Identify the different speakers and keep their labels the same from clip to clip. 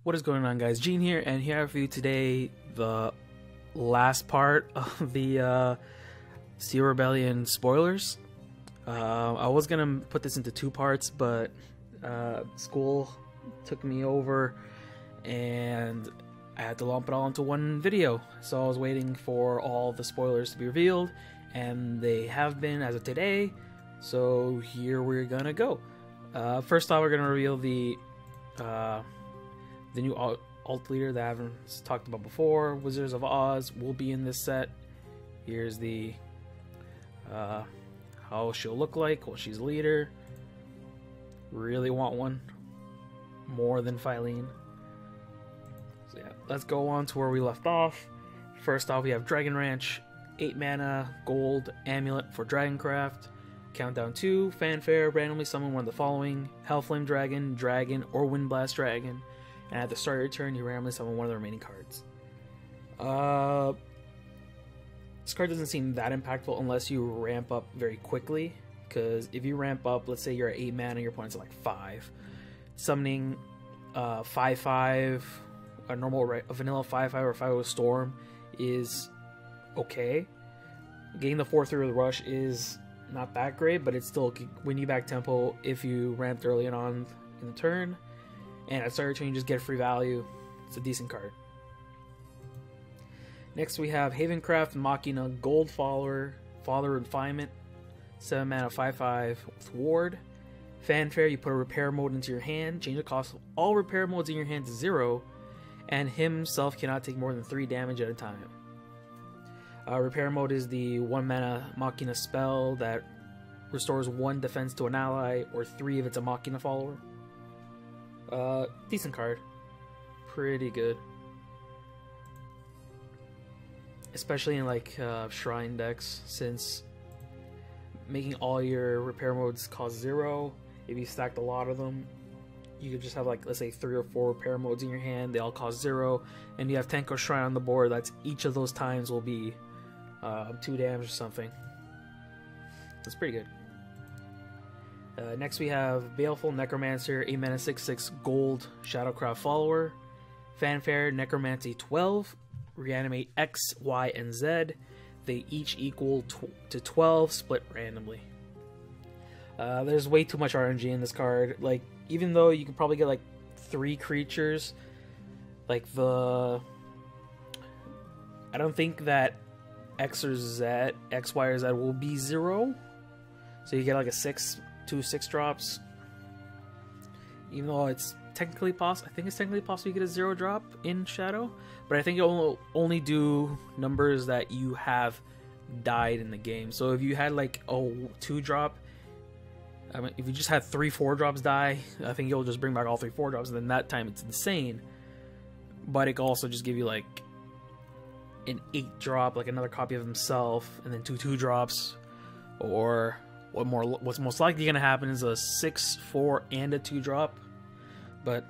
Speaker 1: What is going on, guys? Gene here, and here for you today the last part of the Steel Rebellion spoilers. I was gonna put this into two parts, but school took me over and I had to lump it all into one video. So I was waiting for all the spoilers to be revealed, and they have been as of today. So here we're gonna go. First off, we're gonna reveal the new alt leader that I haven't talked about before. Wizards of Oz will be in this set. Here's the how she'll look like while she's leader. Really want one more than Phylene. So yeah, let's go on to where we left off. First off, we have Dragon Ranch, 8 mana, gold, amulet for Dragoncraft. Countdown 2, fanfare, randomly summon one of the following: Hellflame Dragon, Dragon, or Windblast Dragon. And at the start of your turn, you randomly summon one of the remaining cards. This card doesn't seem that impactful unless you ramp up very quickly. Because if you ramp up, let's say you're at 8 mana, your opponent's at like 5. Summoning 5/5, a vanilla 5/5 or 5/0 Storm is okay. Getting the 4/3 with Rush is not that great, but it still can win you back tempo if you ramped early on in the turn. And at start of your turn, you just get free value. It's a decent card. Next, we have Havencraft Machina, Gold Follower, Father Refinement, 7 mana 5/5 with Ward. Fanfare, you put a repair mode into your hand, change the cost of all repair modes in your hand to 0, and himself cannot take more than 3 damage at a time. Repair mode is the 1 mana Machina spell that restores 1 defense to an ally, or 3 if it's a Machina follower. Decent card. Pretty good. Especially in like Shrine decks, since making all your repair modes cost 0, if you stacked a lot of them, you could just have like, let's say 3 or 4 repair modes in your hand, they all cost 0, and you have Tenko Shrine on the board, that's each of those times will be 2 damage or something. That's pretty good. Next we have Baleful Necromancer, 8 mana 6/6 gold Shadowcraft follower. Fanfare, Necromancy 12, reanimate X, Y, and Z. They each equal to 12, split randomly. There's way too much RNG in this card. Like, even though you could probably get like 3 creatures, like I don't think that X, Y, or Z will be 0. So you get like a 2 6-drops. Even though it's technically possible, I think it's technically possible you get a 0-drop in Shadow, but I think it will only do numbers that you have died in the game. So if you had like a 2-drop, I mean, if you just had 3 4-drops die, I think you'll just bring back all 3 4-drops, and then that time it's insane. But it can also just give you like an 8-drop, like another copy of himself, and then 2 2-drops, or what's most likely going to happen is a 6, 4, and a 2-drop. But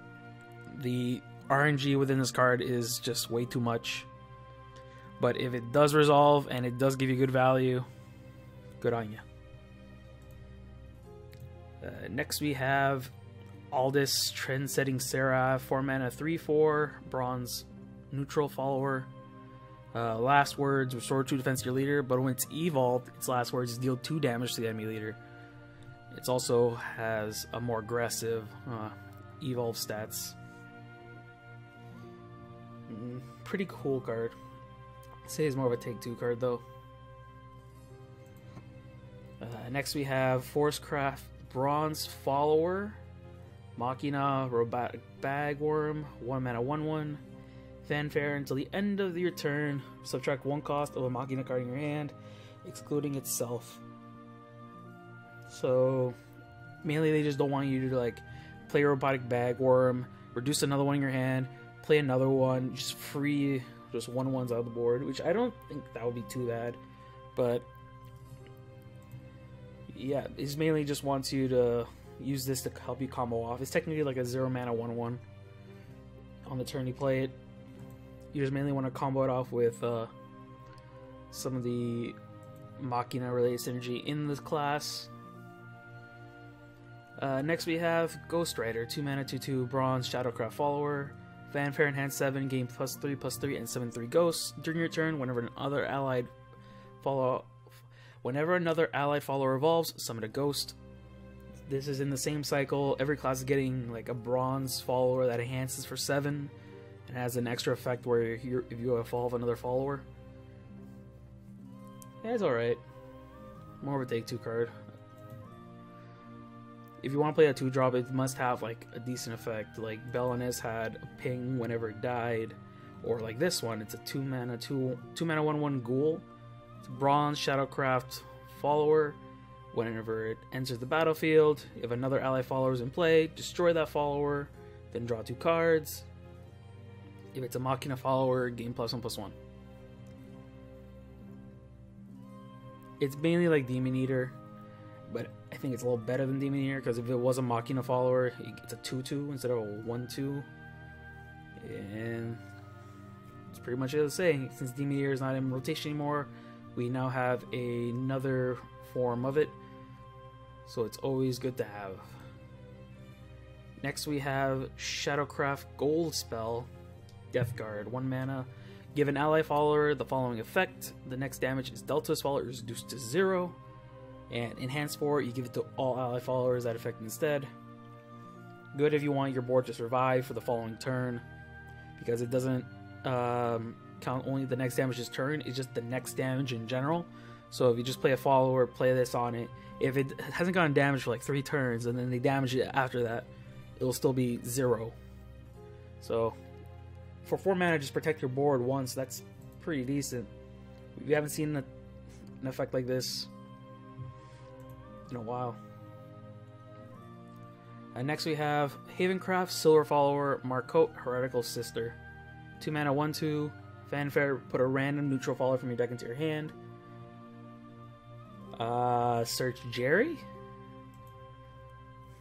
Speaker 1: the RNG within this card is just way too much. But if it does resolve and it does give you good value, good on you. Next we have Aldous Trend-Setting Seraph, 4 mana 3/4 bronze neutral follower. Last words, restore 2 defense to your leader, but when it's evolved, its last words is deal 2 damage to the enemy leader. It also has a more aggressive evolve stats. Pretty cool card. I'd say it's more of a take 2 card though. Next we have Forcecraft Bronze Follower, Machina Robotic Bagworm, 1 mana 1/1. Fanfare, until the end of your turn, subtract 1 cost of a Machina card in your hand, excluding itself. So mainly they just don't want you to like play Robotic Bagworm, reduce another one in your hand, play another one, just free just 1/1s out of the board, which I don't think that would be too bad. But yeah, it mainly just wants you to use this to help you combo off. It's technically like a 0 mana 1/1. On the turn you play it, you just mainly want to combo it off with some of the Machina related synergy in this class. Next we have Ghost Rider, 2 mana 2/2 bronze Shadowcraft follower. Fanfare in hand 7, gain +3/+3 and 7/3 ghosts. During your turn, whenever another allied follower evolves, summon a ghost. This is in the same cycle. Every class is getting like a bronze follower that enhances for 7 and has an extra effect where if you evolve another follower. Yeah, it's alright. More of a take 2 card. If you want to play a 2-drop, it must have like a decent effect. Like Beleness had a ping whenever it died, or like this one, it's a 2 mana 1/1 ghoul. It's a bronze Shadowcraft follower. Whenever it enters the battlefield, if another ally follower is in play, destroy that follower, then draw 2 cards. If it's a Machina follower, gain +1/+1. It's mainly like Demon Eater, but I think it's a little better than Demon Eater, because if it was a Machina follower, it's a 2/2 instead of a 1/2. And it's pretty much it to say. Since Demon Eater is not in rotation anymore, we now have another form of it, so it's always good to have. Next we have Shadowcraft Gold spell, Deathguard, 1 mana. Give an ally follower the following effect. The next damage is dealt to this follower is reduced to 0. And enhanced for it, you give it to all ally followers that effect instead. Good if you want your board to survive for the following turn, because it doesn't count only the next damage's turn, it's just the next damage in general. So if you just play a follower, play this on it, if it hasn't gotten damage for like 3 turns and then they damage it after that, it'll still be 0. So for 4 mana, just protect your board once. That's pretty decent. We haven't seen an effect like this in a while. And next we have Havencraft Silver Follower Marcotte Heretical Sister. 2 mana 1/2. Fanfare, put a random neutral follower from your deck into your hand. Search Jerry?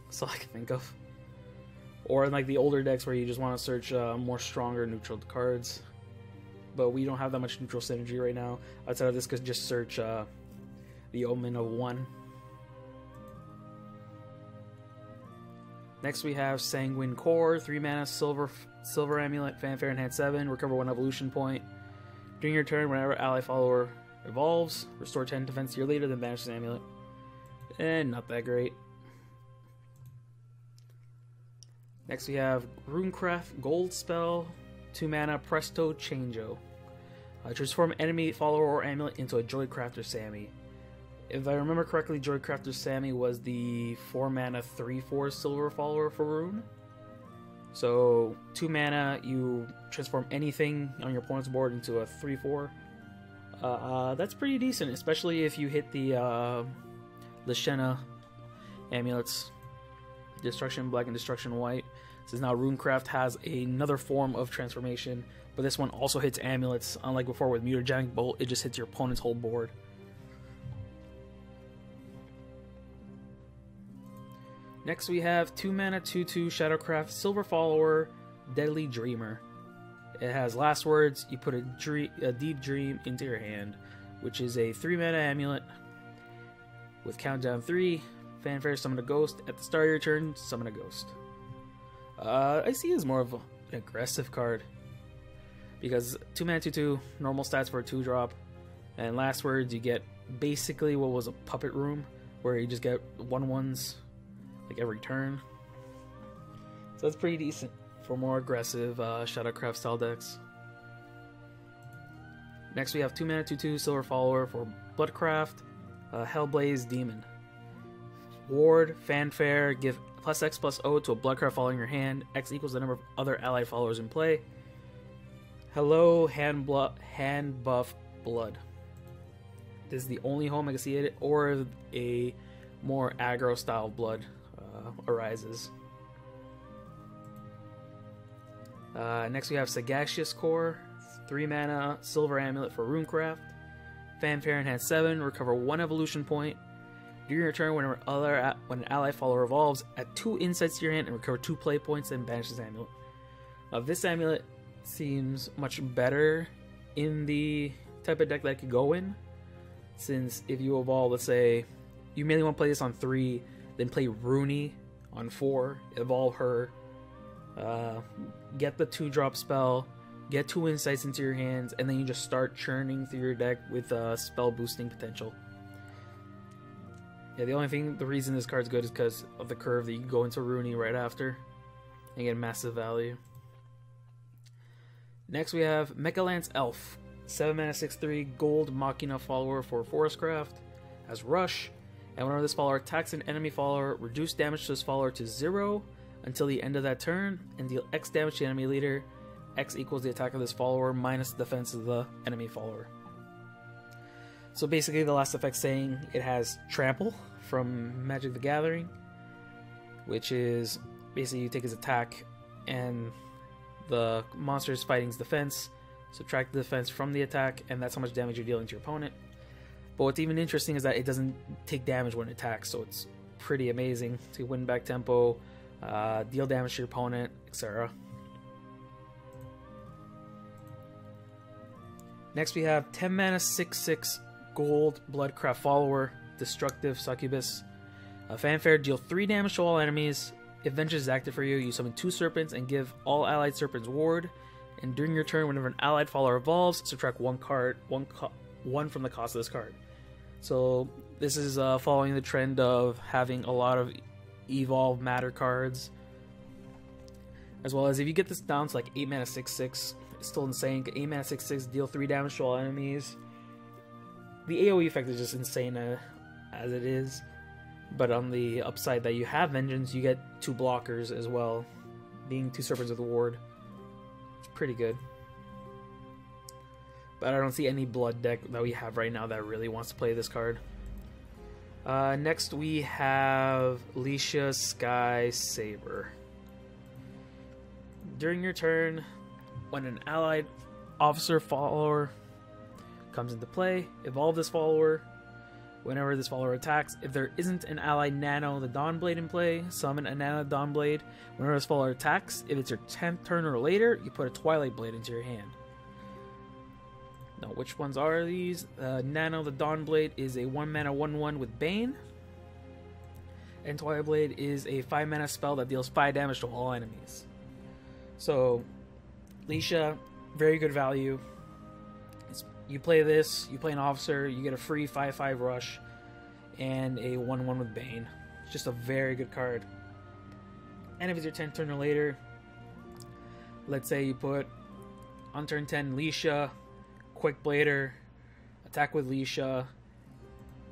Speaker 1: That's all I can think of. Or in like the older decks where you just want to search more stronger neutral cards. But we don't have that much neutral synergy right now. Outside of this, could just search the Omen of 1. Next we have Sanguine Core, 3 mana silver amulet, Fanfare in hand 7, recover 1 evolution point. During your turn, whenever ally follower evolves, restore 10 defense to your leader, then banish the amulet. And not that great. Next we have Runecraft Gold spell, 2 mana Presto Chango. Transform enemy follower or amulet into a Joycrafter Sammy. If I remember correctly, Joycrafter Sammy was the 4 mana 3/4 silver follower for Rune. So 2 mana, you transform anything on your opponent's board into a 3/4. That's pretty decent, especially if you hit the Lashena amulets. Destruction Black and Destruction White. Since now Runecraft has another form of transformation, but this one also hits amulets. Unlike before with Mutagenic Bolt, it just hits your opponent's whole board. Next we have 2 mana 2/2 Shadowcraft Silver Follower Deadly Dreamer. It has last words. You put a deep dream into your hand, which is a 3 mana amulet with countdown 3. Fanfare, summon a ghost. At the start of your turn, summon a ghost. I see it as more of an aggressive card, because 2 mana 2/2 normal stats for a 2-drop, and last words you get basically what was a Puppet Room, where you just get 1/1s like every turn. So that's pretty decent for more aggressive Shadowcraft style decks. Next we have 2 mana 2/2 Silver Follower for Bloodcraft, Hellblaze Demon. Ward, Fanfare, give +X/+O to a Bloodcraft follower in your hand. X equals the number of other allied followers in play. Hello, hand buff Blood. This is the only home I can see it, or a more aggro style Blood arises. Next we have Sagacious Core, 3 mana Silver Amulet for Runecraft. Fanfare in hand 7, recover 1 evolution point. During your turn, when an ally follower evolves, add 2 insights to your hand and recover 2 play points, and banish this amulet. This amulet seems much better in the type of deck that it could go in, since if you evolve, let's say, you mainly want to play this on 3, then play Rooney on 4, evolve her, Get the 2-drop spell, get 2 insights into your hands, and then you just start churning through your deck with spell boosting potential. Yeah, the reason this card's good is because of the curve that you can go into Rooney right after and get massive value. Next we have Mechalance Elf, 7 mana 6/3 gold Machina follower for Forestcraft, has Rush, and whenever this follower attacks an enemy follower, reduce damage to this follower to 0 until the end of that turn, and deal X damage to the enemy leader. X equals the attack of this follower minus the defense of the enemy follower. So basically the last effect saying it has Trample from Magic the Gathering, which is basically you take his attack and the monster's fighting's defense, subtract the defense from the attack, and that's how much damage you're dealing to your opponent. But what's even interesting is that it doesn't take damage when it attacks, so it's pretty amazing to win back tempo, deal damage to your opponent, etc. Next we have 10 mana 6/6 gold Bloodcraft follower, destructive Succubus. Fanfare, deal 3 damage to all enemies. If Vengeance is active for you, you summon 2 serpents and give all allied serpents ward. And during your turn, whenever an allied follower evolves, subtract 1 from the cost of this card. So this is following the trend of having a lot of evolve matter cards, as well as if you get this down to like 8 mana 6/6, it's still insane. 8 mana 6/6, deal 3 damage to all enemies. The AoE effect is just insane as it is. But on the upside that you have Vengeance, you get 2 blockers as well, being 2 serpents with a ward. It's pretty good. But I don't see any blood deck that we have right now that really wants to play this card. Next we have Licia Sky Saber. During your turn, when an allied officer follower comes into play, evolve this follower. Whenever this follower attacks, if there isn't an allied Nano the Dawnblade in play, summon a Nano Dawnblade. Whenever this follower attacks, if it's your 10th turn or later, you put a Twilight Blade into your hand. Now, which ones are these? Nano the Dawnblade is a 1 mana 1/1 with Bane. And Twilight Blade is a 5 mana spell that deals 5 damage to all enemies. So, Licia, very good value. You play this, you play an officer, you get a free 5/5 rush, and a 1/1 with Bane. It's just a very good card. And if it's your 10th turn or later, let's say you put on turn 10 Licia, Quick Blader, attack with Licia,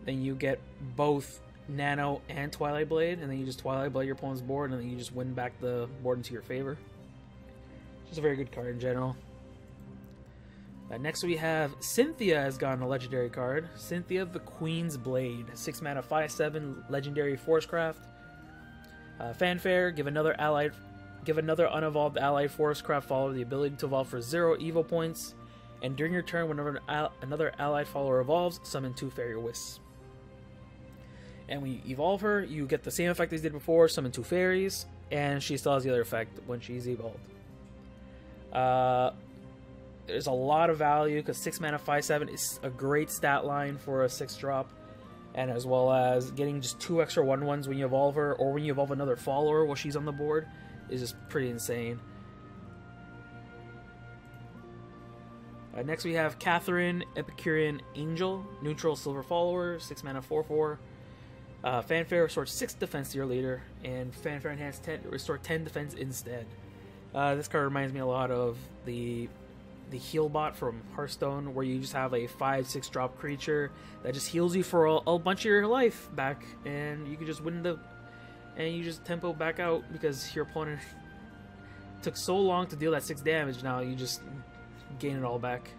Speaker 1: then you get both Nano and Twilight Blade, and then you just Twilight Blade your opponent's board, and then you just win back the board into your favor. Just a very good card in general. Next we have Cynthia has gotten a legendary card. Cynthia the Queen's Blade. 6 mana 5/7 legendary Forestcraft. Fanfare, give another unevolved allied Forestcraft follower the ability to evolve for 0 evil points. And during your turn, whenever another allied follower evolves, summon 2 Fairy Wisps. And when you evolve her, you get the same effect as you did before, summon 2 fairies, and she still has the other effect when she's evolved. There's a lot of value because 6 mana 5/7 is a great stat line for a 6-drop, and as well as getting just 2 extra 1/1s when you evolve her, or when you evolve another follower while she's on the board, is just pretty insane. Next we have Catherine Epicurean Angel, neutral silver follower, 6 mana 4/4. Fanfare restores 6 defense to your leader, and Fanfare enhanced 10 restore 10 defense instead. This card reminds me a lot of the heal bot from Hearthstone, where you just have a 5/6 drop creature that just heals you for a bunch of your life back, and you can just and you just tempo back out because your opponent took so long to deal that 6 damage. Now you just gain it all back.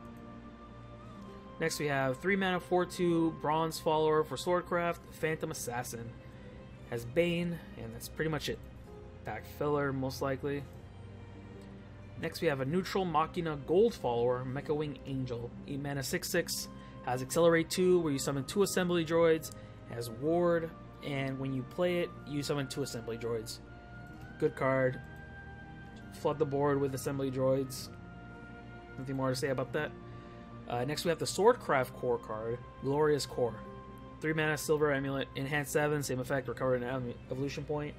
Speaker 1: Next we have 3 mana 4/2 bronze follower for Swordcraft, Phantom Assassin. Has Bane, and that's pretty much it. Pack filler most likely. Next we have a neutral Machina gold follower, Mechawing Angel. 8 mana 6/6, has Accelerate 2, where you summon 2 assembly droids, has Ward, and when you play it, you summon 2 assembly droids. Good card. Flood the board with assembly droids. Nothing more to say about that. Next we have the Swordcraft Core card, Glorious Core. 3 mana silver amulet, enhance 7, same effect, recover an evolution point.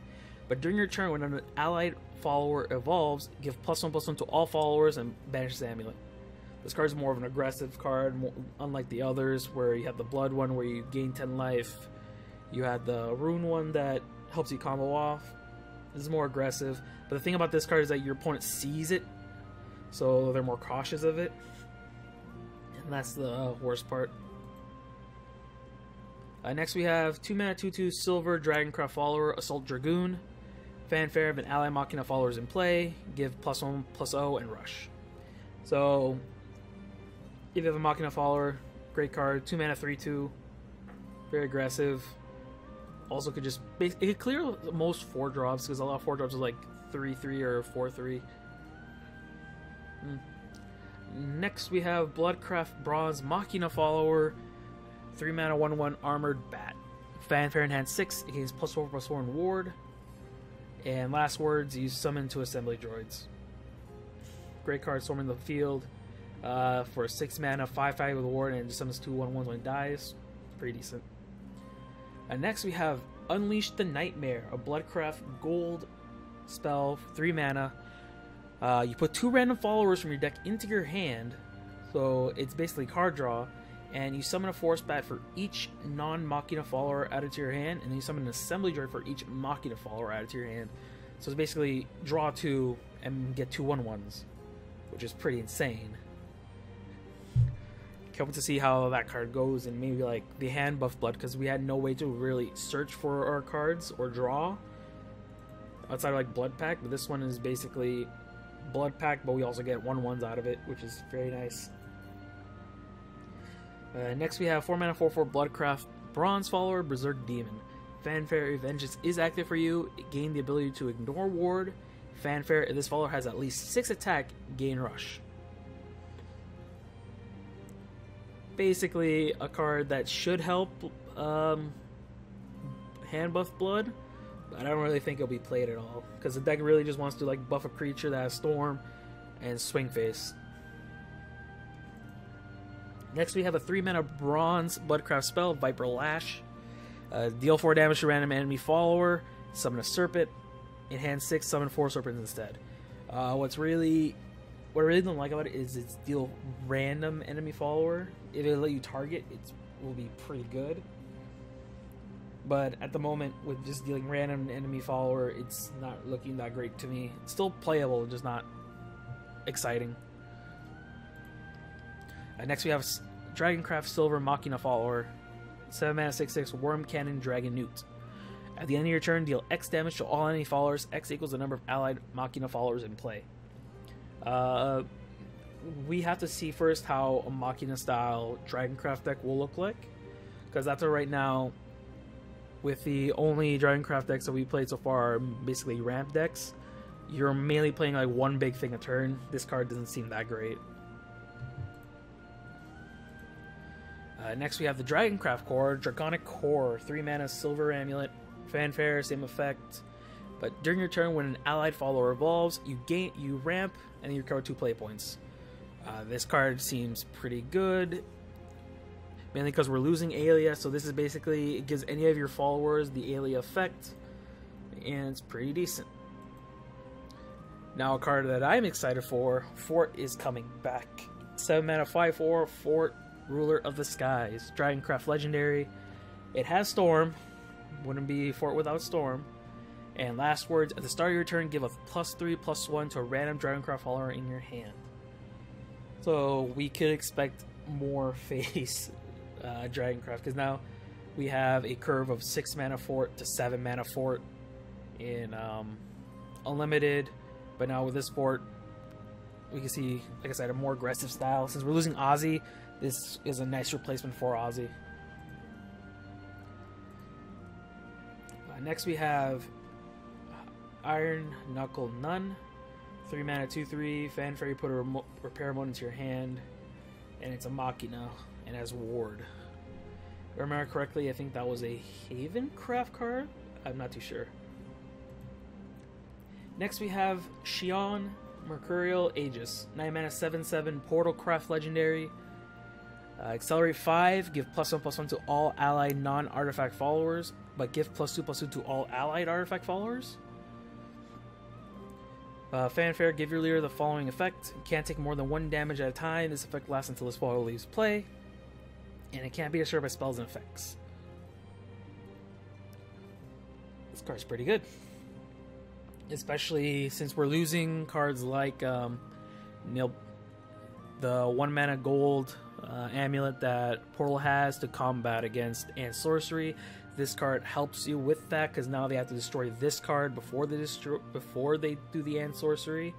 Speaker 1: But during your turn, when an allied follower evolves, give +1/+1 to all followers and banish this amulet. This card is more of an aggressive card, unlike the others, where you have the blood one where you gain 10 life. You had the rune one that helps you combo off. This is more aggressive. But the thing about this card is that your opponent sees it, so they're more cautious of it. And that's the worst part. Next we have 2 mana 2/2 silver Dragoncraft follower Assault Dragoon. Fanfare of an ally Machina followers in play. Give +1/+0 and rush. So if you have a Machina follower, great card. 2 mana 3/2, very aggressive. Also could just it could clear most 4 drops because a lot of 4 drops are like 3/3 or 4/3. Next we have Bloodcraft Bronze Machina follower. 3 mana 1/1 armored bat. Fanfare in hand 6 against +4/+4 in ward. And last words, you summon 2 assembly droids. Great card, storming the field for 6 mana, 5/5 with ward, and it just summons 2 1/1s when it dies. Pretty decent. And next we have Unleash the Nightmare, a Bloodcraft gold spell, 3 mana. You put 2 random followers from your deck into your hand, so it's basically card draw. And you summon a Force Bat for each non-Machina follower added to your hand, and then you summon an Assembly Droid for each Machina follower added to your hand. So it's basically draw 2 and get 2 1/1s, which is pretty insane. Can't wait to see how that card goes, and maybe like the hand buff blood, because we had no way to really search for our cards or draw outside of like Blood Pack, but this one is basically Blood Pack, but we also get 1/1s out of it, which is very nice. Next we have 4 mana 4/4 Bloodcraft Bronze follower Berserk Demon. Fanfare Vengeance is active for you. It gained the ability to ignore ward. Fanfare, if this follower has at least 6 attack, gain rush. Basically a card that should help hand buff blood, but I don't really think it'll be played at all, because the deck really just wants to like buff a creature that has Storm and Swing Face. Next we have a 3 mana bronze Bloodcraft spell, Viper Lash. Deal 4 damage to random enemy follower, summon a Serpent. In hand 6, summon 4 Serpents instead. What I really don't like about it is it's deal random enemy follower. If it let you target, it will be pretty good. But at the moment, with just dealing random enemy follower, it's not looking that great to me. It's still playable, just not exciting. Next we have Dragoncraft Silver Machina follower. 7 mana 6/6 Worm Cannon Dragon Newt. At the end of your turn, deal X damage to all enemy followers. X equals the number of allied Machina followers in play. We have to see first how a Machina style Dragoncraft deck will look like, because that's right now, with the only Dragoncraft decks that we played so far are basically ramp decks. You're mainly playing like one big thing a turn. This card doesn't seem that great. Next we have the Dragoncraft Core, Draconic Core, 3 mana silver amulet. Fanfare, same effect. But during your turn, when an allied follower evolves, you ramp, and you recover 2 play points. This card seems pretty good, mainly because we're losing Aelia, so this is basically, it gives any of your followers the Aelia effect, and it's pretty decent. Now a card that I'm excited for, Forte is coming back. 7 mana 5/4, Forte, Ruler of the Skies, Dragoncraft Legendary. It has Storm, wouldn't be Forte without Storm. And last words, at the start of your turn, give a +3/+1 to a random Dragoncraft follower in your hand. So we could expect more face Dragoncraft, because now we have a curve of 6 mana Forte to 7 mana Forte in Unlimited. But now with this Forte, we can see, like I said, a more aggressive style. Since we're losing Ozzy, this is a nice replacement for Ozzy. Next we have Iron Knuckle Nun, 3 mana 2/3 Fanfare. You put a repair mode into your hand, and it's a Machina and has ward. If I remember correctly, I think that was a Havencraft card. I'm not too sure. Next we have Shion, Mercurial, Aegis, 9 mana 7/7 Portalcraft Legendary. Accelerate 5, give +1/+1 to all allied non-artifact followers, but give +2/+2 to all allied artifact followers. Fanfare, give your leader the following effect. It can't take more than 1 damage at a time. This effect lasts until this follower leaves play. And it can't be disturbed by spells and effects. This card's pretty good. Especially since we're losing cards like the 1 mana gold amulet that Portal has to combat against and sorcery. This card helps you with that because now they have to destroy this card before they do the Ant Sorcery,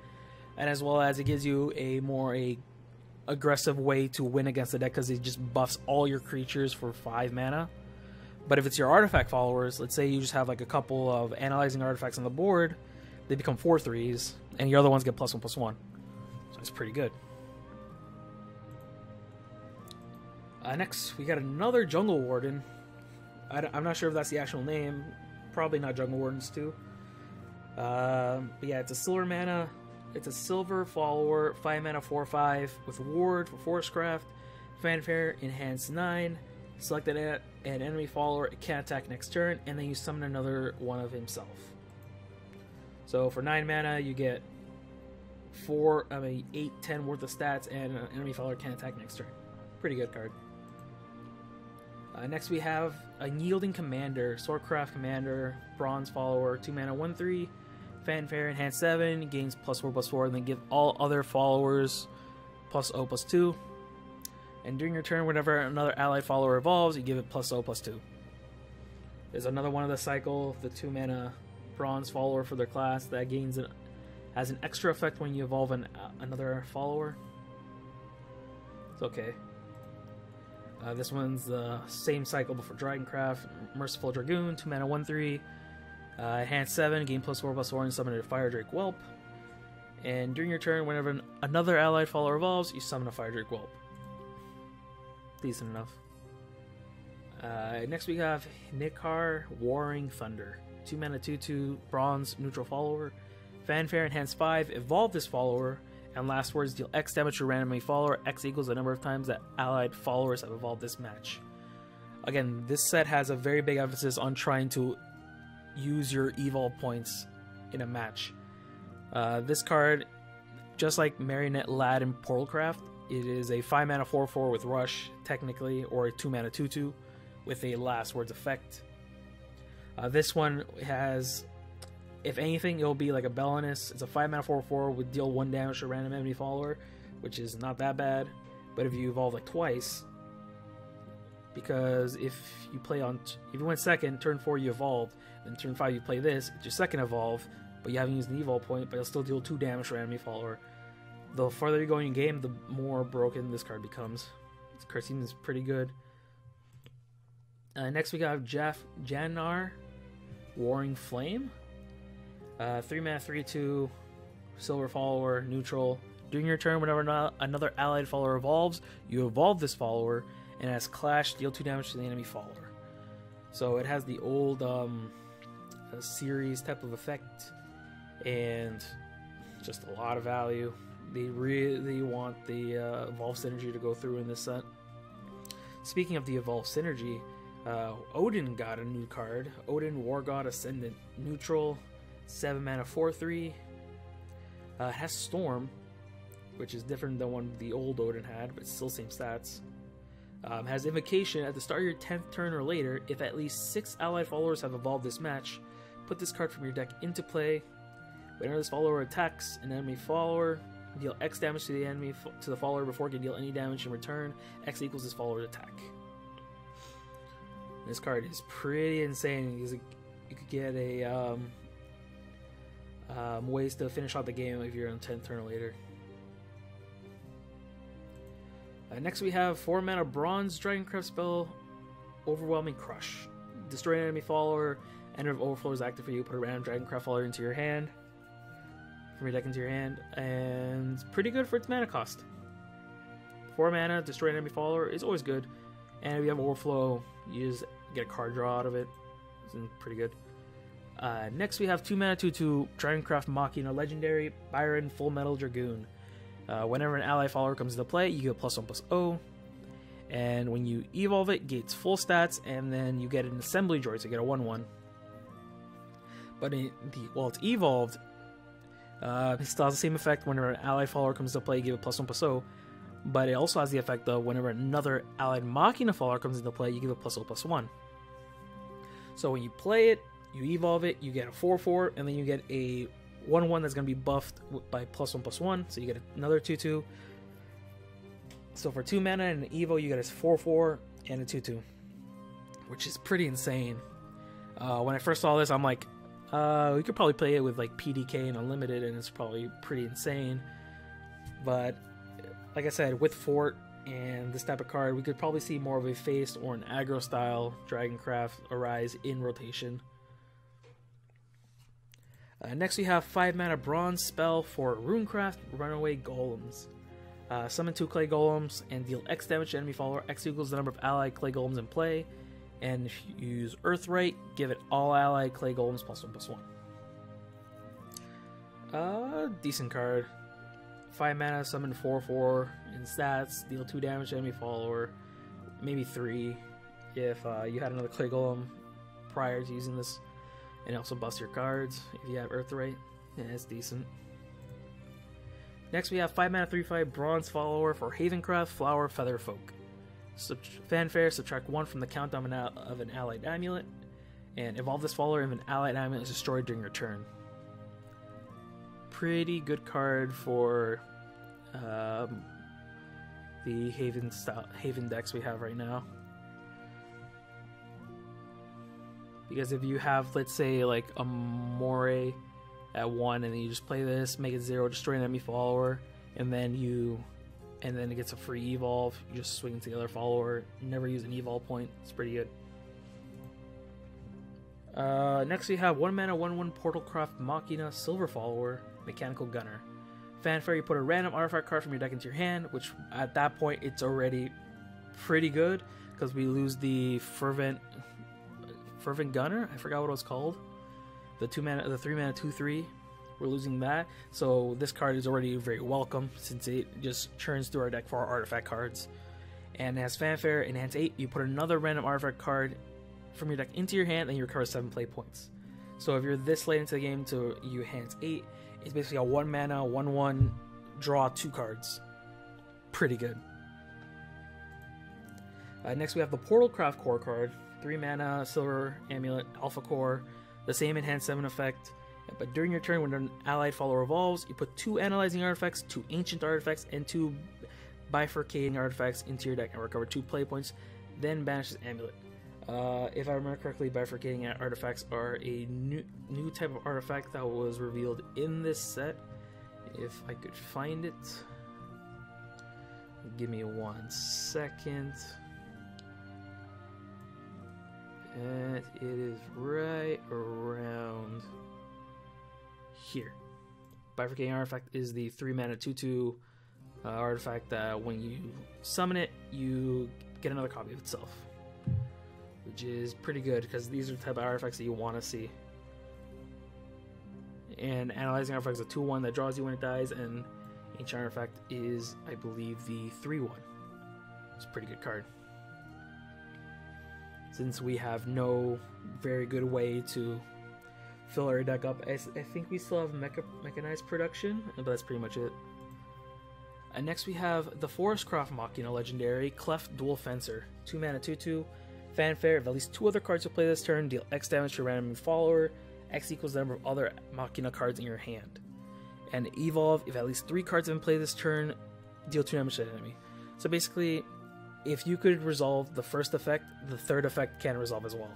Speaker 1: and as well as it gives you a more aggressive way to win against the deck because it just buffs all your creatures for 5 mana. But if it's your artifact followers, let's say you just have like a couple of analyzing artifacts on the board, they become 4/3s, and your other ones get +1/+1. So it's pretty good. Next, we got another Jungle Warden. I'm not sure if that's the actual name. Probably not Jungle Wardens too. But yeah, it's a silver mana. It's a silver follower, 5 mana, 4/5 with Ward for Forestcraft, Fanfare, Enhanced 9. Select an enemy follower, it can't attack next turn, and then you summon another one of himself. So for 9 mana, you get 8, 10 worth of stats, and an enemy follower can't attack next turn. Pretty good card. Next we have a Yielding Commander, Swordcraft Commander, Bronze Follower, 2 mana, 1/3, Fanfare, Enhanced 7, gains +4/+4, and then give all other followers +0/+2. And during your turn, whenever another allied follower evolves, you give it +0/+2. There's another one of the cycle, the 2 mana Bronze Follower for their class that has an extra effect when you evolve another follower. It's okay. This one's the same cycle but for Dragoncraft. Merciful Dragoon, 2 mana, 1/3. Enhanced 7, gain +4/+4, and summon a Fire Drake Whelp. And during your turn, whenever another allied follower evolves, you summon a Fire Drake Whelp. Decent enough. Next we have Hnikar, Warring Thunder. 2 mana, 2/2, Bronze, neutral follower. Fanfare, Enhanced 5, evolve this follower. And last words, deal X damage to randomly follower. X equals the number of times that allied followers have evolved this match. Again, this set has a very big emphasis on trying to use your evolve points in a match. This card, just like Marionette Lad in Portalcraft, it is a 5 mana 4/4 with Rush, technically, or a 2 mana 2/2 with a last words effect. This one has, if anything, it'll be like a Belinus. It's a 5 mana 4/4 with deal 1 damage to random enemy follower, which is not that bad. But if you evolve like twice, because if you went second, turn 4 you evolve, then turn 5 you play this, it's your second evolve, but you haven't used an evolve point, but it'll still deal 2 damage to enemy follower. The farther you go in your game, the more broken this card becomes. This card seems pretty good. Next we got Jafnhar, Warring Flame. 3 mana, 3/2, silver follower, neutral. During your turn, whenever another allied follower evolves, you evolve this follower, and as Clash, deal 2 damage to the enemy follower. So it has the old series type of effect, and just a lot of value. They really want the Evolve Synergy to go through in this set. Speaking of the Evolve Synergy, Odin got a new card. Odin, Wargod, Ascendant, neutral. 7 mana 4/3. It has Storm, which is different than one the old Odin had, but still same stats. Has Invocation. At the start of your 10th turn or later, if at least 6 allied followers have evolved this match, put this card from your deck into play. Whenever this follower attacks an enemy follower, deal X damage to the follower before it can deal any damage in return. X equals this follower's attack. This card is pretty insane because you could get a ways to finish out the game if you're on 10th turn or later. Next we have 4 mana Bronze Dragoncraft spell, Overwhelming Crush. Destroy an enemy follower, End of Overflow is active for you, put a random Dragoncraft follower into your hand, from your deck into your hand, and pretty good for its mana cost. 4 mana, destroy an enemy follower is always good, and if you have Overflow, you just get a card draw out of it. It's pretty good. Next we have 2 mana 2/2 Dragoncraft Machina Legendary, Byron, Fullmetal Dragoon. Whenever an ally follower comes into play, you get +1/+0, and when you evolve it, gains full stats, and then you get an assembly droid, so you get a 1/1. But while it's evolved, It still has the same effect whenever an allied follower comes to play, you give it +1/+0. But it also has the effect of whenever another allied Machina follower comes into play, you give it +0/+1. So when you play it, you evolve it, you get a 4/4, and then you get a 1/1 that's going to be buffed by +1/+1. So you get another 2/2. So for 2 mana and an Evo, you get a 4/4 and a 2/2, which is pretty insane. When I first saw this, I'm like, we could probably play it with like PDK and Unlimited, and it's probably pretty insane. But like I said, with Forte and this type of card, we could probably see more of a faced or an aggro style Dragoncraft arise in rotation. Next we have 5 mana bronze spell for Runecraft Runaway Golems. Summon 2 clay golems and deal X damage to enemy follower. X equals the number of allied clay golems in play. And if you use Earthright, give it all allied clay golems +1/+1. Decent card. 5 mana, summon 4/4 in stats, deal 2 damage to enemy follower, maybe 3 if you had another clay golem prior to using this, and also bust your cards if you have Earthright. Yeah, it's decent. Next we have 5 mana 3/5 bronze follower for Havencraft Flower Featherfolk. Fanfare, subtract 1 from the countdown of an allied amulet, and evolve this follower if an allied amulet is destroyed during your turn. Pretty good card for the Haven decks we have right now. Because if you have, let's say, like a Moray at 1, and then you just play this, make it 0, destroy an enemy follower, and then it gets a free evolve. You just swing into the other follower. Never use an evolve point. It's pretty good. Next we have 1 mana 1/1 Portalcraft Machina Silver Follower Mechanical Gunner. Fanfare, you put a random artifact card from your deck into your hand, which at that point it's already pretty good because we lose the Fervent Gunner. I forgot what it was called. The 3 mana 2/3. We're losing that, so this card is already very welcome since it just churns through our deck for our artifact cards. And as Fanfare, enhance 8, you put another random artifact card from your deck into your hand, and you recover 7 play points. So if you're this late into the game to you enhance 8, it's basically a 1 mana 1/1 draw 2 cards. Pretty good. Next we have the Portalcraft Core card, 3 mana Silver Amulet Alpha Core, the same enhance 7 effect. But during your turn, when an allied follower evolves, you put 2 analyzing artifacts, 2 ancient artifacts, and 2 bifurcating artifacts into your deck and recover 2 play points, then banish this amulet. If I remember correctly, bifurcating artifacts are a new type of artifact that was revealed in this set. If I could find it. Give me 1 second. And it is right around here. Bifurcating artifact is the 3 mana 2/2 artifact that when you summon it, you get another copy of itself, which is pretty good because these are the type of artifacts that you want to see. And analyzing artifact is a 2/1 that draws you when it dies, and ancient artifact is, I believe, the 3/1. It's a pretty good card. Since we have no very good way to fill our deck up, I think we still have mechanized production, but that's pretty much it. And next we have the Forestcraft Machina legendary Cleft Dual Fencer, 2 mana 2/2. Fanfare, if at least 2 other cards you play this turn, deal X damage to a random follower. X equals the number of other Machina cards in your hand. And evolve, if at least 3 cards have been played this turn, deal 2 damage to an enemy. So basically, if you could resolve the first effect, the third effect can resolve as well.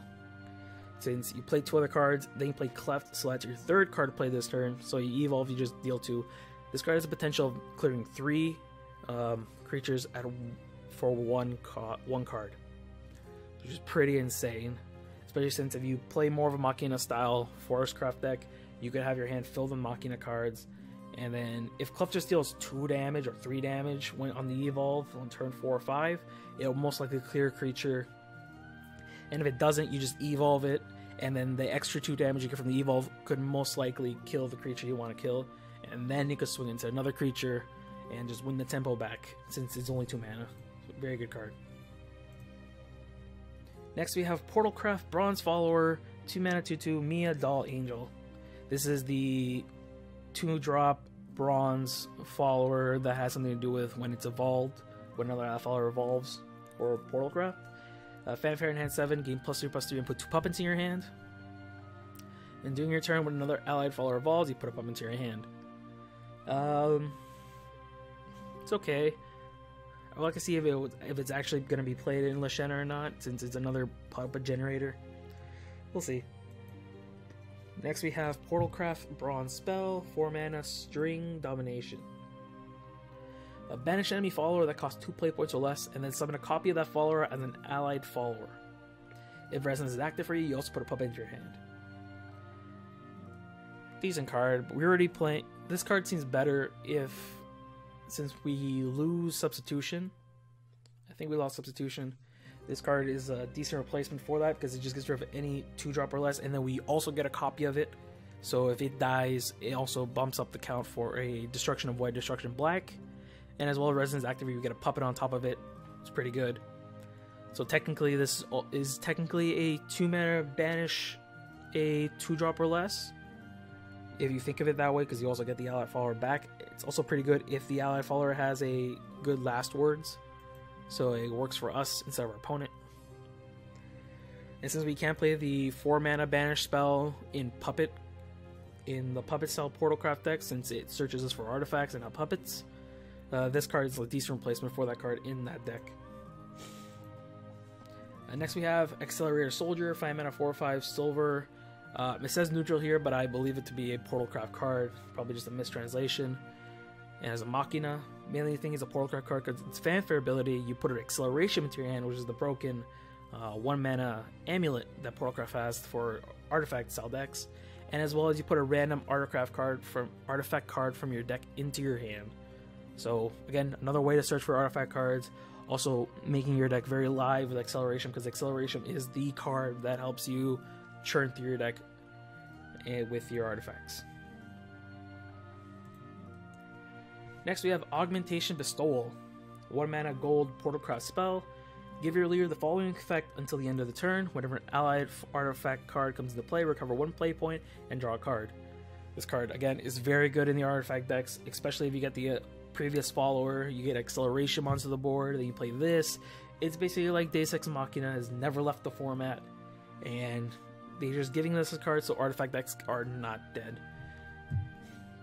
Speaker 1: Since you play 2 other cards, then you play Cleft, so that's your 3rd card to play this turn. So you evolve, you just deal 2. This card has the potential of clearing 3 creatures for one card, which is pretty insane. Especially since if you play more of a Machina style Forestcraft deck, you could have your hand filled with Machina cards. And then if Cleft just deals 2 damage or 3 damage when on the evolve on turn 4 or 5, it'll most likely clear a creature. And if it doesn't, you just evolve it, and then the extra 2 damage you get from the evolve could most likely kill the creature you want to kill. And then you could swing into another creature and just win the tempo back, since it's only 2 mana. So very good card. Next we have Portalcraft Bronze Follower, 2 mana 2/2 Mia Doll Angel. This is the 2-drop bronze follower that has something to do with when it's evolved, when another allied follower evolves, or Portal Craft. Fanfare in hand 7, gain +3/+3 and put 2 puppets in your hand. And during your turn, when another allied follower evolves, you put a puppet into your hand. It's okay. I'd like to see if it's actually going to be played in Lashena or not, since it's another puppet generator. We'll see. Next we have Portalcraft Bronze Spell, 4 mana, String Domination. Banish enemy follower that costs 2 play points or less, and then summon a copy of that follower as an allied follower. If Resonance is active for you, you also put a puppet into your hand. Decent card, but we're already playing. This card seems better since we lose Substitution. I think we lost Substitution. This card is a decent replacement for that because it just gets rid of any 2-drop or less, and then we also get a copy of it. So if it dies, it also bumps up the count for a Destruction of White, Destruction Black. And as well as Resonance Activate, you get a puppet on top of it. It's pretty good. So technically, this is technically a 2-mana banish a 2-drop or less. If you think of it that way, because you also get the allied follower back. It's also pretty good if the allied follower has a good last words. So it works for us instead of our opponent. And since we can't play the 4-mana banish spell in the puppet style Portalcraft deck, since it searches us for artifacts and not puppets, this card is a decent replacement for that card in that deck. Next we have Accelerator Soldier, 5 mana, 4/5 silver. It says neutral here, but I believe it to be a Portalcraft card, probably just a mistranslation. It has a Machina. Mainly the thing is a Portalcraft card because its fanfare ability, you put an Acceleration into your hand, which is the broken 1 mana amulet that Portalcraft has for artifact style decks, and as well as you put a random artifact card from your deck into your hand. So again, another way to search for artifact cards, also making your deck very live with Acceleration, because Acceleration is the card that helps you churn through your deck with your artifacts. Next we have Augmentation Bestowal, 1 mana gold Portalcraft spell. Give your leader the following effect until the end of the turn. Whenever an allied artifact card comes into play, recover 1 play point and draw a card. This card, again, is very good in the artifact decks, especially if you get the previous follower. You get Acceleration onto the board, then you play this. It's basically like Deus Ex Machina, has never left the format, and they're just giving us a card so artifact decks are not dead.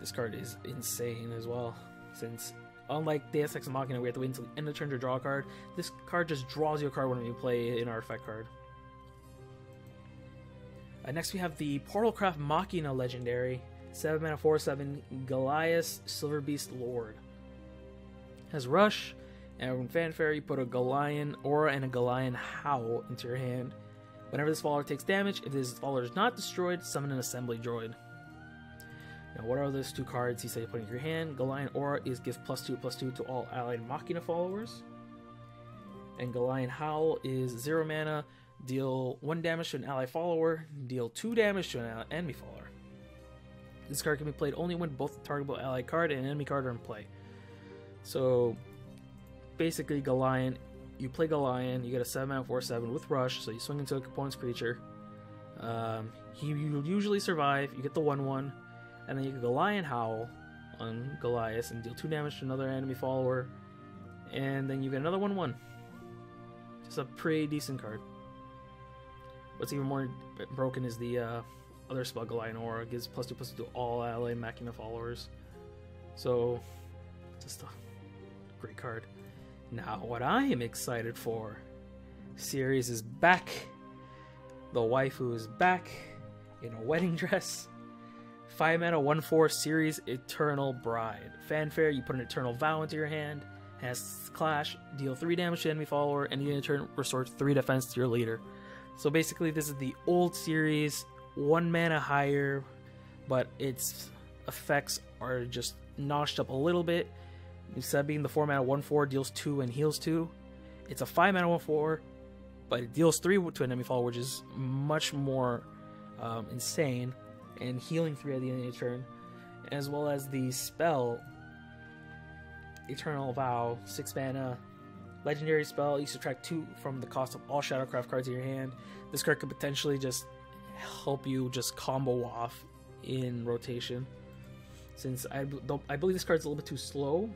Speaker 1: This card is insane as well, since unlike Deus Ex Machina, we have to wait until the end of the turn to draw a card. This card just draws you a card whenever you play an artifact card. Next we have the Portalcraft Machina Legendary, 7 mana, 4/7 Gullias Silver Beast Lord. Has Rush, and when Fanfare, you put a Gullian Aura and a Gullian Howl into your hand. Whenever this follower takes damage, if this follower is not destroyed, summon an Assembly Droid. Now, what are those 2 cards you say you put in your hand? Gullian Aura is give +2/+2 to all allied Machina followers. And Gullian Howl is 0 mana, deal 1 damage to an ally follower, deal 2 damage to an enemy follower. This card can be played only when both the targetable ally card and enemy card are in play. So, basically Gullian, you play Gullian, you get a 7 mana 4/7 with Rush, so you swing into a opponent's creature. He will usually survive, you get the 1/1, and then you can Gullian Howl on Gullias and deal 2 damage to another enemy follower, and then you get another 1/1. Just a pretty decent card. What's even more broken is the other spell, Gullian Aura, gives +2/+2 to all ally Machina followers. So, just a great card. Now, what I am excited for, series is back. The waifu is back in a wedding dress. 5 mana, 1/4 series Eternal Bride. Fanfare, you put an Eternal Vow into your hand. Has Clash, deal 3 damage to enemy follower, and in turn restore 3 defense to your leader. So basically, this is the old series, 1 mana higher, but its effects are just notched up a little bit. Instead of being the 4 mana 1/4 deals 2 and heals 2, it's a 5 mana 1/4, but it deals 3 to an enemy follower, which is much more insane, and healing 3 at the end of the turn, as well as the spell Eternal Vow, 6 mana, legendary spell. You subtract 2 from the cost of all Shadowcraft cards in your hand. This card could potentially just help you just combo off in rotation. since I believe this card's a little bit too slow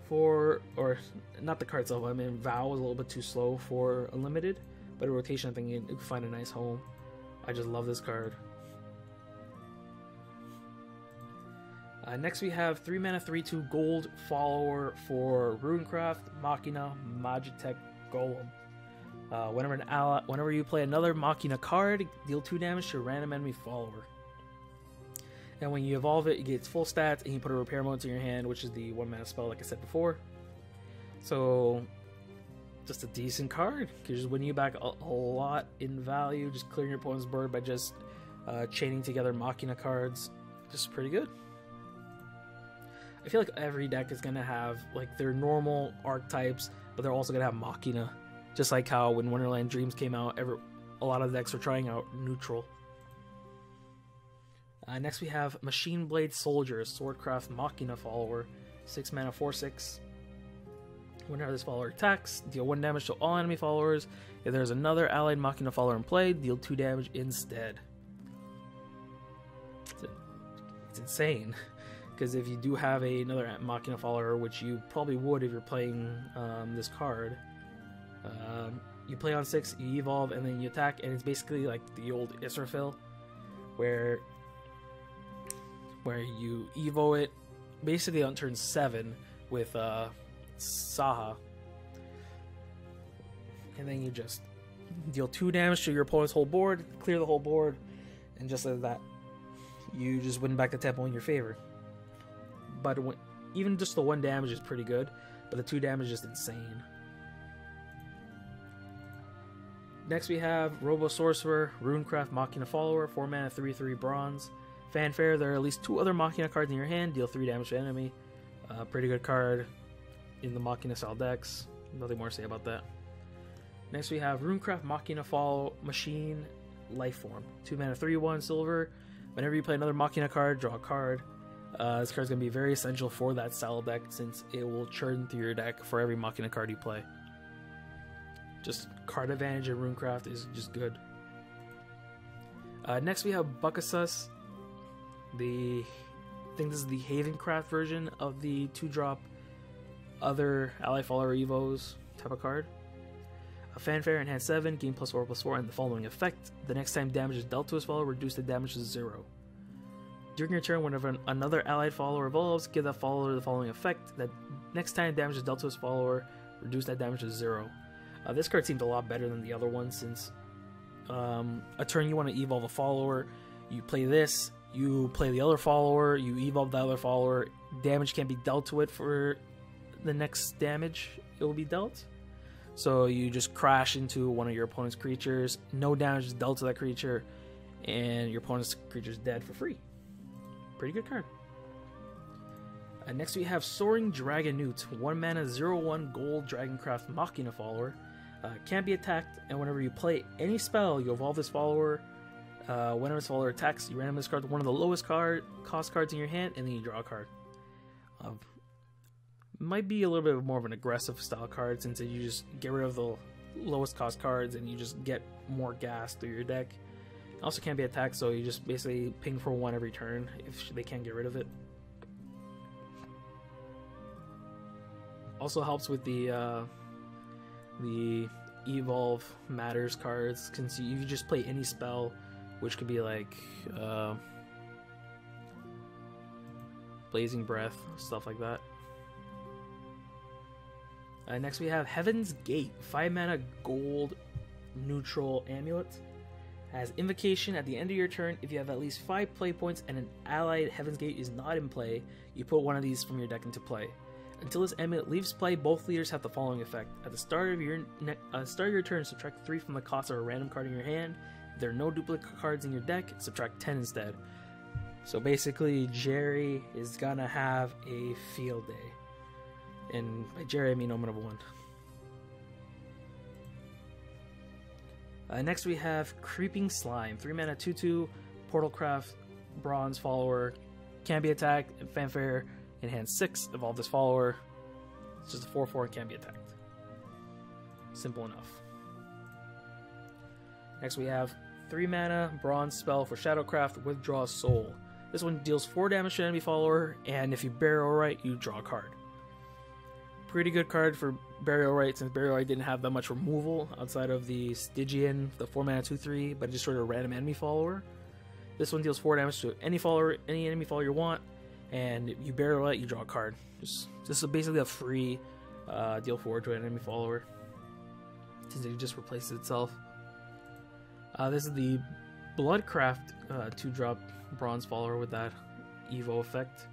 Speaker 1: for, or not the card itself, I mean Vow is a little bit too slow for Unlimited, but a rotation I think it could find a nice home. I just love this card. Next we have 3 mana 3/2 gold follower for Runecraft Machina Magitech Golem. Whenever you play another Machina card, deal 2 damage to a random enemy follower. And when you evolve it, it gets full stats, and you put a repair mode in your hand, which is the 1 mana spell, like I said before. So, just a decent card. Because just winning you back a lot in value, just clearing your opponent's board by just chaining together Machina cards. Just pretty good. I feel like every deck is going to have like their normal archetypes, but they're also going to have Machina. Just like how when Wonderland Dreams came out, a lot of the decks were trying out neutral. Next we have Machine Blade Soldier, Swordcraft Machina follower, 6 mana 4/6. Whenever this follower attacks, deal 1 damage to all enemy followers. If there's another allied Machina follower in play, deal 2 damage instead. It's insane. Because if you do have another Machina follower, which you probably would if you're playing this card, you play on 6, you evolve, and then you attack, and it's basically like the old Israfil, where you evo it basically on turn 7 with Saha, and then you just deal 2 damage to your opponent's whole board, clear the whole board, and just like that, you just win back the tempo in your favor. But even just the 1 damage is pretty good, but the 2 damage is just insane. Next we have Robo Sorcerer, Runecraft Machina follower, 4 mana 3/3 bronze. Fanfare, there are at least 2 other Machina cards in your hand, deal 3 damage to enemy. Pretty good card in the Machina style decks. Nothing more to say about that. Next we have Runecraft Machina follow Machine Lifeform, 2 mana 3/1 silver. Whenever you play another Machina card, draw a card. This card is going to be very essential for that style deck, since it will churn through your deck for every Machina card you play. Just card advantage in Runecraft is just good. Next we have Buckasus. I think this is the Havencraft version of the 2-drop other ally follower evos type of card. A Fanfare in hand 7, gain +4/+4, and the following effect: the next time damage is dealt to his follower, reduce the damage to 0. During your turn, whenever another allied follower evolves, give that follower the following effect: that next time damage is dealt to his follower, reduce that damage to 0. This card seems a lot better than the other one, since a turn you want to evolve a follower, you play this, you play the other follower, you evolve the other follower, damage can't be dealt to it for the next damage it will be dealt. So you just crash into one of your opponent's creatures, no damage is dealt to that creature, and your opponent's creature is dead for free. Pretty good card. Next we have Soaring Dragonute, 1 mana 0/1 gold Dragoncraft Machina follower. Can't be attacked, and whenever you play any spell, you evolve this follower. Whenever this follower attacks, you randomly discard one of the lowest cost cards in your hand, and then you draw a card. Might be a little bit more of an aggressive style card, since you just get rid of the lowest cost cards and you just get more gas through your deck. Also can't be attacked, so you just basically ping for 1 every turn if they can't get rid of it. Also helps with the Evolve Matters cards, since you just play any spell, which could be like Blazing Breath, stuff like that. Next we have Heaven's Gate, 5 mana gold neutral amulet. Has Invocation at the end of your turn. If you have at least 5 play points and an allied Heaven's Gate is not in play, you put one of these from your deck into play. Until this amulet leaves play, both leaders have the following effect: at the start of your turn, subtract 3 from the cost of a random card in your hand. If there are no duplicate cards in your deck, subtract 10 instead. So basically, Jerry is gonna have a field day. And by Jerry, I mean Omen of One. Next we have Creeping Slime, 3 mana 2/2 Portalcraft bronze follower. Can't be attacked. Fanfare in hand 6. Evolve this follower. It's just a 4/4 and can't be attacked. Simple enough. Next we have 3 mana bronze spell for Shadowcraft, Withdraw Soul. This one deals 4 damage to enemy follower, and if you Burial Rite, you draw a card. Pretty good card for Burial Rite, since Burial Rite didn't have that much removal outside of the Stygian, the 4-mana 2/3, but it just sort of a random enemy follower. This one deals 4 damage to any enemy follower you want, and you Burial Rite, you draw a card. This is basically a free deal 4 to an enemy follower, since it just replaces itself. This is the Bloodcraft 2-drop bronze follower with that Evo effect.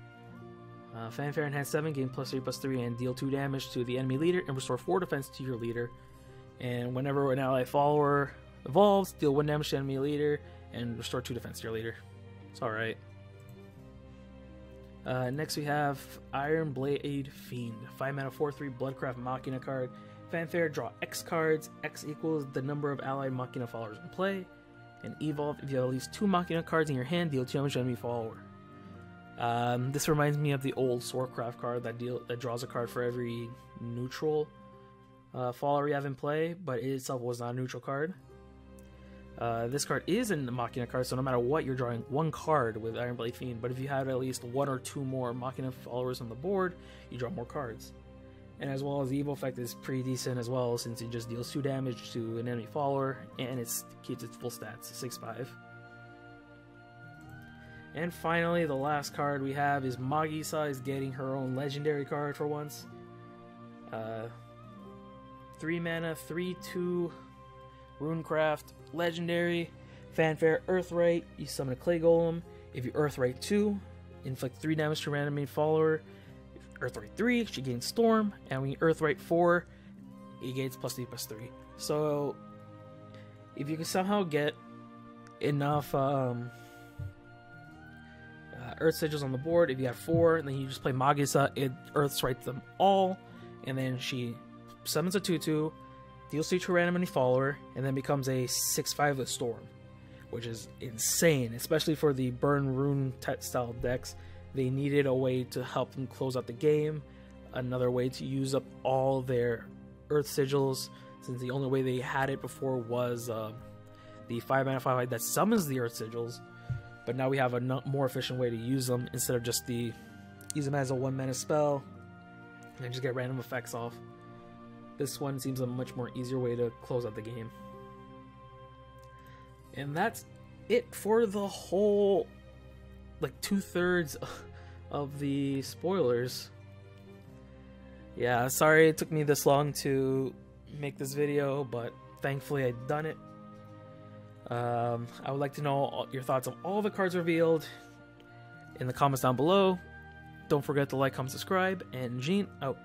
Speaker 1: Fanfare enhance 7, gain +3/+3, and deal 2 damage to the enemy leader, and restore 4 defense to your leader. And whenever an ally follower evolves, deal 1 damage to enemy leader, and restore 2 defense to your leader. It's alright. Next we have Iron Blade Fiend. 5-mana 4/3 Bloodcraft Machina card. Fanfare, draw X cards. X equals the number of allied Machina followers in play. And evolve, if you have at least 2 Machina cards in your hand, deal 2 damage to enemy follower. This reminds me of the old Swordcraft card that draws a card for every neutral follower you have in play, but it itself was not a neutral card. This card is a Machina card, so no matter what, you're drawing 1 card with Iron Blade Fiend, but if you have at least 1 or 2 more Machina followers on the board, you draw more cards. And as well as the Evo effect is pretty decent as well, since it just deals 2 damage to an enemy follower, and it keeps its full stats, 6/5. And finally, the last card we have is Magisa is getting her own legendary card for once. 3 mana, 3/2, Runecraft, legendary, Fanfare, Earthright, you summon a Clay Golem. If you Earthright 2, inflict 3 damage to a random enemy follower. Earthright 3, she gains Storm, and when you Earthright 4, it gains +3/+3. So, if you can somehow get enough Earth Sigils on the board, if you have 4, then you just play Magisa, it Earthrights them all, and then she summons a 2/2, deals 2 to a random enemy follower, and then becomes a 6/5 with Storm, which is insane, especially for the Burn Rune style decks. They needed a way to help them close out the game, another way to use up all their Earth Sigils, since the only way they had it before was the 5-mana 5/5 that summons the Earth Sigils, but now we have a more efficient way to use them instead of just use them as a 1-mana spell and just get random effects off. This one seems a much more easier way to close out the game. And that's it for the whole, like, 2/3 of the spoilers. Yeah, sorry it took me this long to make this video, but thankfully I've done it. I would like to know your thoughts on all the cards revealed in the comments down below. Don't forget to like, comment, subscribe, and Jean out.